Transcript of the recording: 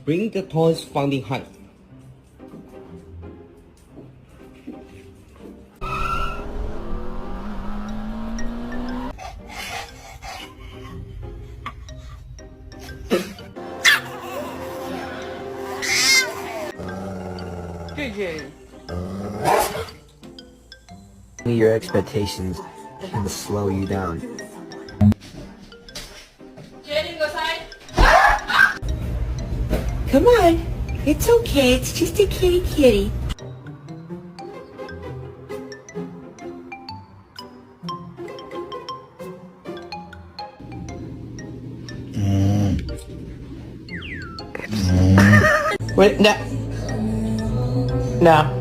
Bring the toys from behind. Your expectations can slow you down. Jenny, go side. Come on. It's okay. It's just a kitty kitty. Wait, no. No.